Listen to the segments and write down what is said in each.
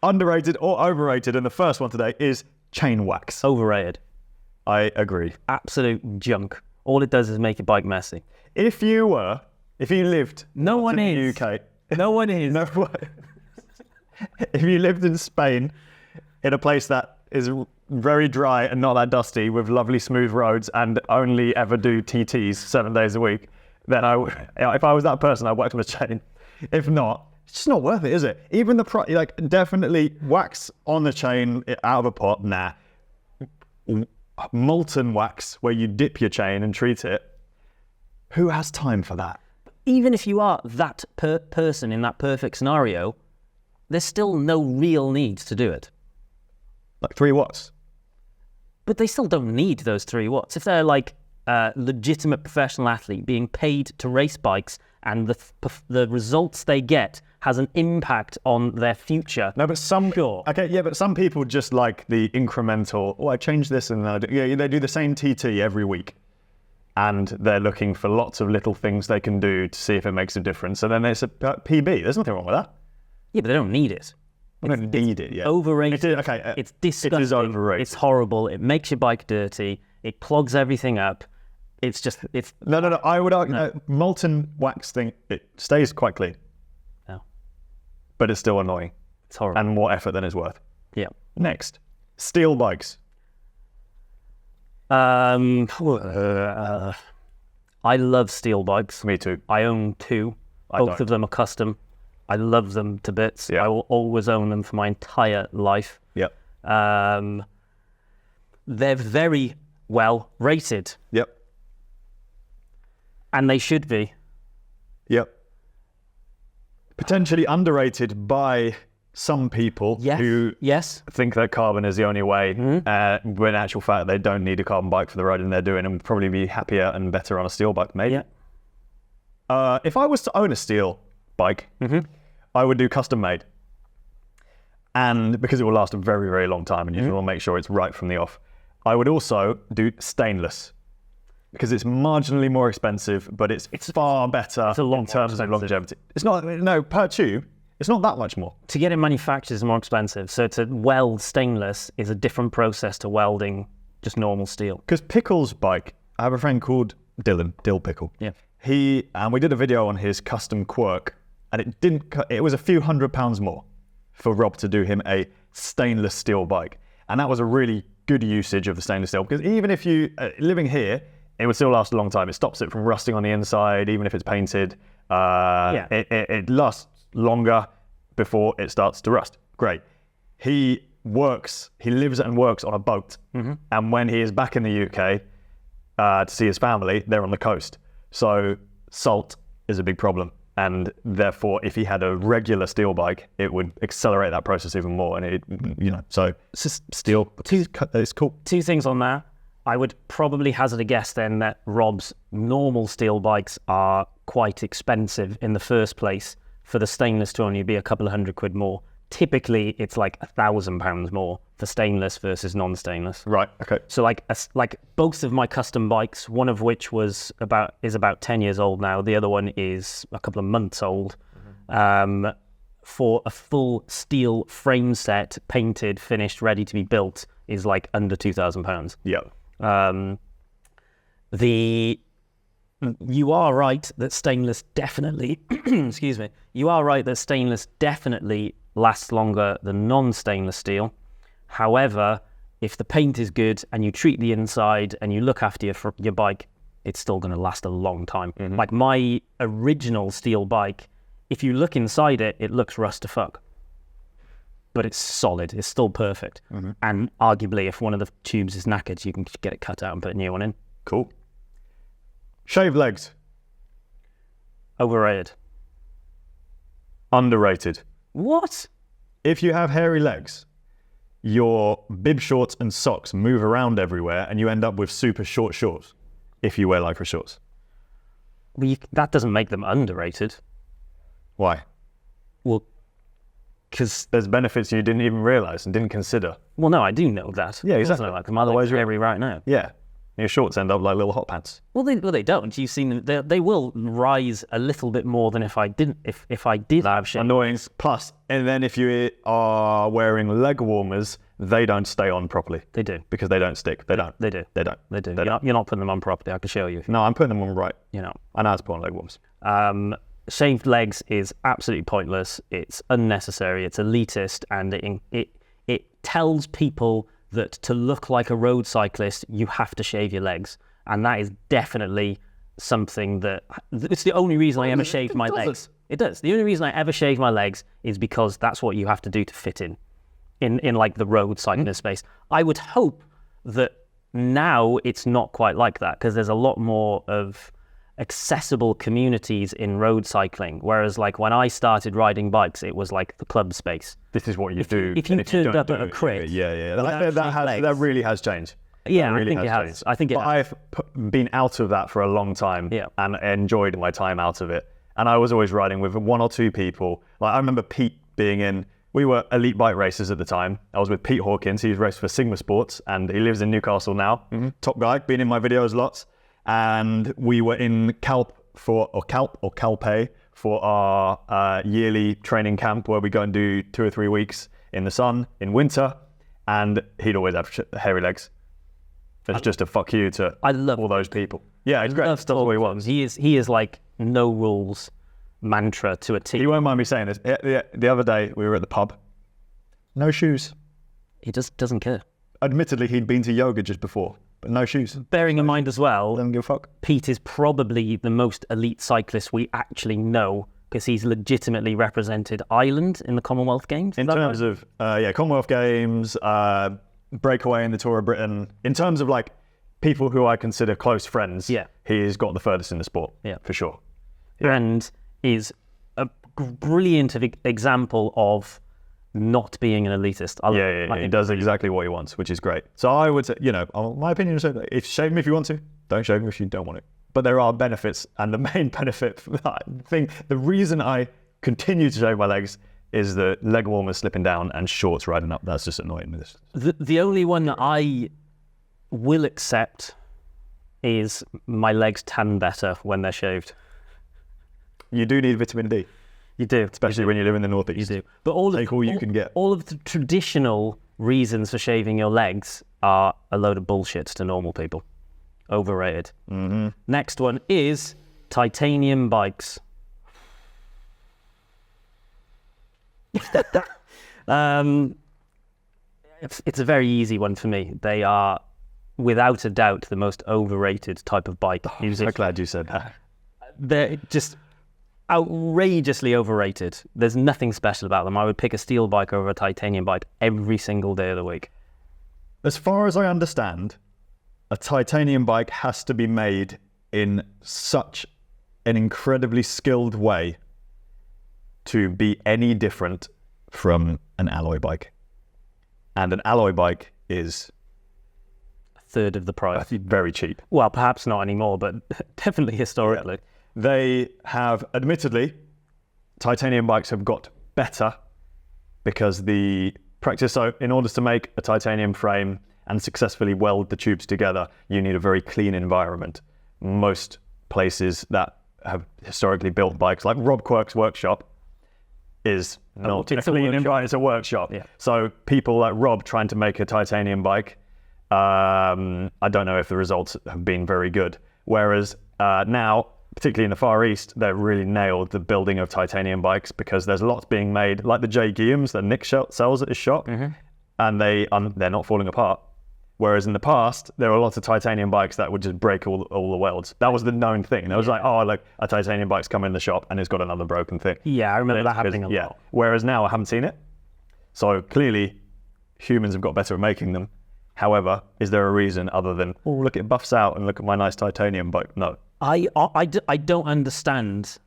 underrated or overrated, and the first one today is chain wax. Overrated. I agree. Absolute junk. All it does is make your bike messy. If you lived No one in is. the UK, No one is. no way. If you lived in Spain, in a place that is very dry and not that dusty, with lovely smooth roads, and only ever do TTs 7 days a week, then if I was that person, I'd wax on a chain. If not, it's just not worth it, is it? Even definitely wax on the chain out of a pot, nah. Molten wax where you dip your chain and treat it. Who has time for that? Even if you are that person in that perfect scenario, there's still no real need to do it. Like 3 watts. But they still don't need those 3 watts. If they're like a legitimate professional athlete being paid to race bikes and the results they get has an impact on their future. No, but but some people just like the incremental, I changed this and they do the same TT every week. And they're looking for lots of little things they can do to see if it makes a difference. And then it's a PB. There's nothing wrong with that. Yeah, but they don't need it. They don't need it yet. Overrated. It's disgusting. It is overrated. It's horrible. It makes your bike dirty. It clogs everything up. No. I would argue molten wax thing, it stays quite clean. No. But it's still annoying. It's horrible. And more effort than it's worth. Yeah. Next, steel bikes. I love steel bikes. Me too. I own 2. Both of them are custom. I love them to bits. Yeah. I will always own them for my entire life. Yep. They're very well rated. Yep. And they should be. Yep. Potentially underrated by some people who think that carbon is the only way, when in actual fact they don't need a carbon bike for the riding they're doing and would probably be happier and better on a steel bike, maybe. Yeah. If I was to own a steel bike, I would do custom made. And because it will last a very, very long time and you will make sure it's right from the off. I would also do stainless because it's marginally more expensive, but it's far better in terms of longevity. It's not, per tube, it's not that much more. To get it manufactured is more expensive. So to weld stainless is a different process to welding just normal steel. Because Pickle's bike, I have a friend called Dylan, Dill Pickle. Yeah. And we did a video on his custom quirk, and it was a few £100 more for Rob to do him a stainless steel bike. And that was a really good usage of the stainless steel, because even if you, living here, it would still last a long time. It stops it from rusting on the inside, even if it's painted. It lasts longer before it starts to rust. Great. He lives and works on a boat. And when he is back in the UK to see his family, they're on the coast. So salt is a big problem. And therefore, if he had a regular steel bike, it would accelerate that process even more. And so it's just steel. It's cool. 2 things on that. I would probably hazard a guess then that Rob's normal steel bikes are quite expensive in the first place for the stainless to only be a couple of £100 more. Typically, it's like £1,000 more for stainless versus non-stainless. Right. Okay. So like both of my custom bikes, one of which is about 10 years old now. The other one is a couple of months old. For a full steel frame set, painted, finished, ready to be built, is like under £2,000. Yeah. You are right that stainless definitely, excuse me, you are right that stainless definitely lasts longer than non-stainless steel. However, if the paint is good and you treat the inside and you look after your bike, it's still going to last a long time. Like my original steel bike, if you look inside it, it looks rust to fuck. But it's solid. It's still perfect. And arguably, if one of the tubes is knackered, you can just get it cut out and put a new one in. Cool. Shaved legs. Overrated. Underrated. What? If you have hairy legs, your bib shorts and socks move around everywhere and you end up with super short shorts if you wear Lycra shorts. Well, that doesn't make them underrated. Why? Well, because there's benefits you didn't even realise and didn't consider. Well, no, I do know that. Yeah, exactly. Like them. Otherwise, you're hairy right now. Yeah. Your shorts end up like little hot pants. Well, they don't. You've seen them. They will rise a little bit more than if I didn't. If I did have shit. Annoying. Plus, and then if you are wearing leg warmers, they don't stay on properly. They do. Because they don't stick. They don't. They do. They don't. They do. They don't. You're not putting them on properly. I can show you. No, I'm putting them on right. You know. I know how to put on leg warmers. Shaved legs is absolutely pointless. It's unnecessary. It's elitist, and it tells people that to look like a road cyclist, you have to shave your legs. And that is definitely something that... It's the only reason I ever shaved my legs. It does. The only reason I ever shaved my legs is because that's what you have to do to fit in like the road cycling space. I would hope that now it's not quite like that, because there's a lot more of accessible communities in road cycling, whereas like when I started riding bikes, it was like the club space. This is what you do. If you turned up at a crit, that really has changed. Yeah, really I think it has. changed. I think it But has. I've been out of that for a long time, Yeah. and enjoyed my time out of it. And I was always riding with one or two people. Like I remember Pete being in. We were elite bike racers at the time. I was with Pete Hawkins. He was raced for Sigma Sports, and he lives in Newcastle now. Top guy, been in my videos lots. And we were in Calpe for our yearly training camp, where we go and do 2 or 3 weeks in the sun in winter. And he'd always have hairy legs. It's just a fuck you to I love all those people. Yeah, it's great. That's what he wants. He is like no rules mantra to a T. He won't mind me saying this. The other day we were at the pub. No shoes. He just doesn't care. Admittedly, he'd been to yoga just before, but no shoes. Bearing in mind as well, Don't give a fuck. Pete is probably the most elite cyclist we actually know, because he's legitimately represented Ireland in the Commonwealth Games. In terms of Commonwealth Games, breakaway in the Tour of Britain, in terms of like people who I consider close friends, he's got the furthest in the sport, for sure. And is a brilliant example of not being an elitist. He does exactly what he wants, which is great. So I would say, my opinion is that shave him if you want to, don't shave him if you don't want to. But there are benefits, and the main benefit, the reason I continue to shave my legs is the leg warmers slipping down and shorts riding up. That's just annoying me. The only one that I will accept is my legs tan better when they're shaved. You do need vitamin D. You do. Especially when you live in the northeast. You do. But all you can get. All of the traditional reasons for shaving your legs are a load of bullshit to normal people. Overrated. Mm-hmm. Next one is titanium bikes. It's a very easy one for me. They are, without a doubt, the most overrated type of bike. I'm so glad you said that. They're just outrageously overrated. There's nothing special about them. I would pick a steel bike over a titanium bike every single day of the week. As far as I understand, a titanium bike has to be made in such an incredibly skilled way to be any different from an alloy bike. And an alloy bike is A third of the price. very cheap. Well, perhaps not anymore, but definitely historically. Yeah. They have, admittedly, titanium bikes have got better because the practice. So in order to make a titanium frame and successfully weld the tubes together, you need a very clean environment. Most places that have historically built bikes, like Rob Quirk's workshop, is not a clean environment. It's a workshop. Yeah. So people like Rob trying to make a titanium bike, I don't know if the results have been very good. Whereas now, particularly in the Far East, they've really nailed the building of titanium bikes, because there's lots being made, like the J. Guillaumes that Nick sells at his shop, and they're not falling apart. Whereas in the past, there were lots of titanium bikes that would just break all the welds. That was the known thing. It was like, a titanium bike's come in the shop and it's got another broken thing. Yeah, I remember that happening a lot. Whereas now I haven't seen it. So clearly, humans have got better at making them. However, is there a reason other than, look, it buffs out and look at my nice titanium bike? No. I don't understand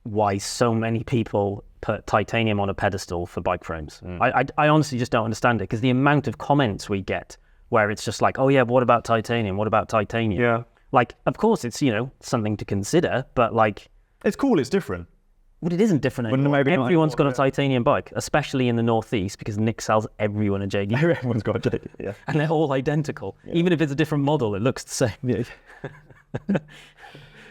why so many people put titanium on a pedestal for bike frames. I honestly just don't understand it, because the amount of comments we get where it's just like, oh yeah, but what about titanium? What about titanium? Yeah. Like, of course it's, something to consider, but like... It's cool, it's different. Well, it isn't different Wouldn't it anymore. maybe not Everyone's got anymore, a titanium bike, especially in the northeast, because Nick sells everyone a JD, Everyone's got a JD, yeah. and they're all identical. Even if it's a different model, it looks the same. Yeah.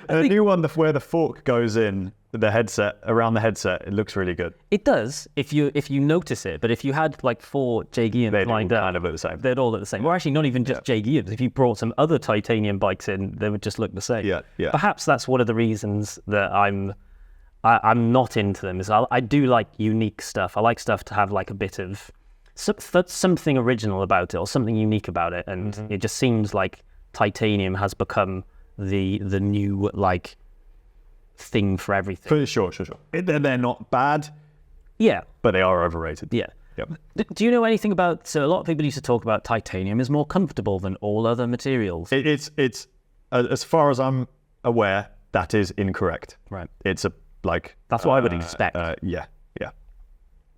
And the new one, where the fork goes in the headset, around the headset, it looks really good. It does, if you notice it. But if you had like 4 Jay Guillaumes lined up, kind of look the same. they'd all look the same. Well, actually, not even just Jay Guillaumes. If you brought some other titanium bikes in, they would just look the same. Yeah, yeah. Perhaps that's one of the reasons that I'm not into them. Is I do like unique stuff. I like stuff to have like a bit of something original about it or something unique about it. And it just seems like titanium has become the new like thing for everything. For sure. They're not bad. Yeah. But they are overrated. Yeah. Yep. Do you know anything about? So a lot of people used to talk about titanium is more comfortable than all other materials. It's as far as I'm aware, that is incorrect. Right. It's That's what I would expect. Yeah.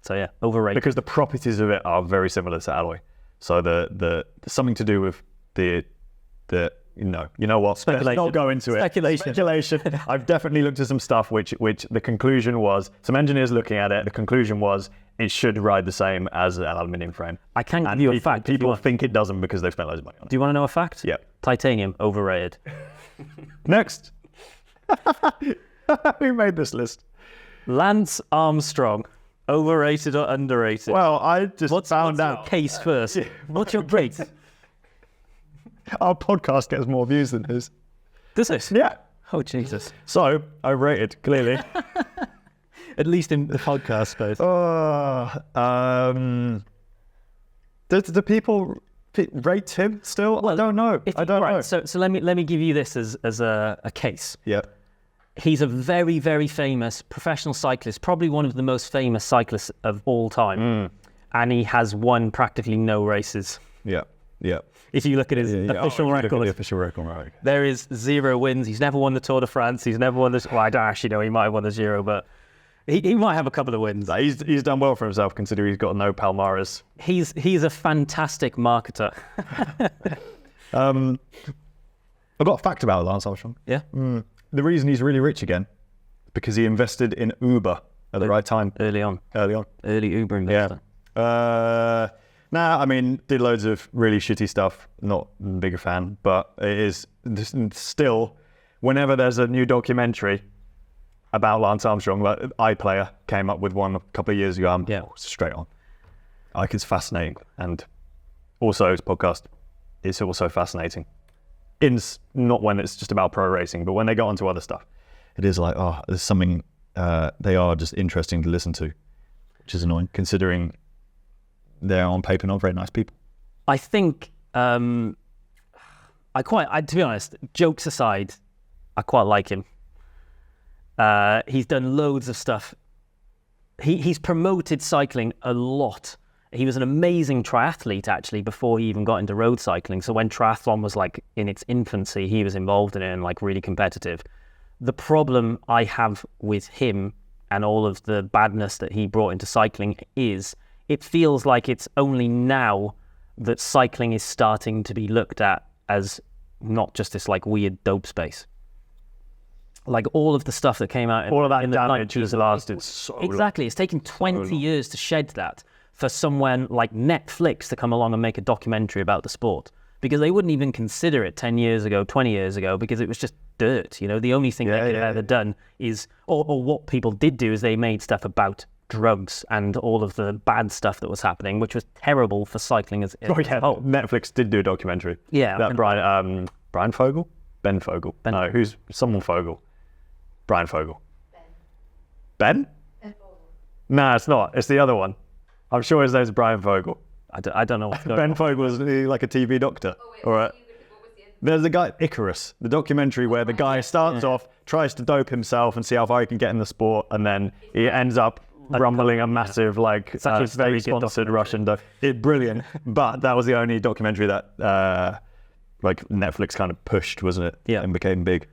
So yeah, overrated. Because the properties of it are very similar to alloy. So the something to do with the you know what? Let's not go into it. Speculation. I've definitely looked at some stuff which the conclusion was, some engineers looking at it, the conclusion was it should ride the same as an aluminium frame. I can give you a fact. People think it doesn't because they've spent loads of money on it. Do you want to know a fact? Yeah. Titanium, overrated. Next. Who made this list? Lance Armstrong, overrated or underrated? Well, I just found out. Your case first. What's your case? Our podcast gets more views than his. Does it? Yeah. Oh, Jesus. So, overrated, clearly. At least in the podcast space. Do people rate him still? Well, I don't know. I don't know. So let me give you this as a case. Yeah. He's a very, very famous professional cyclist, probably one of the most famous cyclists of all time. And he has won practically no races. Yeah. If you look at his official record, right. there is 0 wins. He's never won the Tour de France. He's never won the... Well, I don't actually know. He might have won the Giro, but he might have a couple of wins. He's done well for himself, considering he's got no Palmares. He's a fantastic marketer. I've got a fact about Lance Armstrong. Yeah? The reason he's really rich again, because he invested in Uber at the right time. Early on. Early Uber investor. Yeah. I mean, did loads of really shitty stuff. Not a bigger fan, but it is still, whenever there's a new documentary about Lance Armstrong, like iPlayer came up with one a couple of years ago, I'm straight on. Like, it's fascinating. And also his podcast is also fascinating. Not when it's just about pro racing, but when they go onto other stuff, it is like, there's something, they are just interesting to listen to, which is annoying, considering they're on paper not very nice people. I think, to be honest, jokes aside, I quite like him. He's done loads of stuff. He's promoted cycling a lot. He was an amazing triathlete, actually, before he even got into road cycling. So when triathlon was like in its infancy, he was involved in it and like really competitive. The problem I have with him and all of the badness that he brought into cycling is it feels like it's only now that cycling is starting to be looked at as not just this like weird dope space. Like all of the stuff that came out all of that in damage the 90s has lasted so long. Exactly. It's taken 20 years to shed that for someone like Netflix to come along and make a documentary about the sport, because they wouldn't even consider it 10 years ago, 20 years ago, because it was just dirt. You know, the only thing they could have ever done is, or what people did do is they made stuff about drugs and all of the bad stuff that was happening, which was terrible for cycling as a whole. Netflix did do a documentary. Yeah. That Brian Fogel? Ben Fogel. No, who's someone Fogel? Brian Fogel. Ben? Ben Fogel. Nah, it's not. It's the other one. I'm sure his name's Brian Fogel. I don't know what's going Ben on. Fogel was like a TV doctor. There's a guy, Icarus, the documentary where the guy starts off, tries to dope himself and see how far he can get in the sport, and then he ends up rumbling a massive, like, fake-sponsored Russian dope. It's brilliant, but that was the only documentary that, like, Netflix kind of pushed, wasn't it? Yeah. And became big.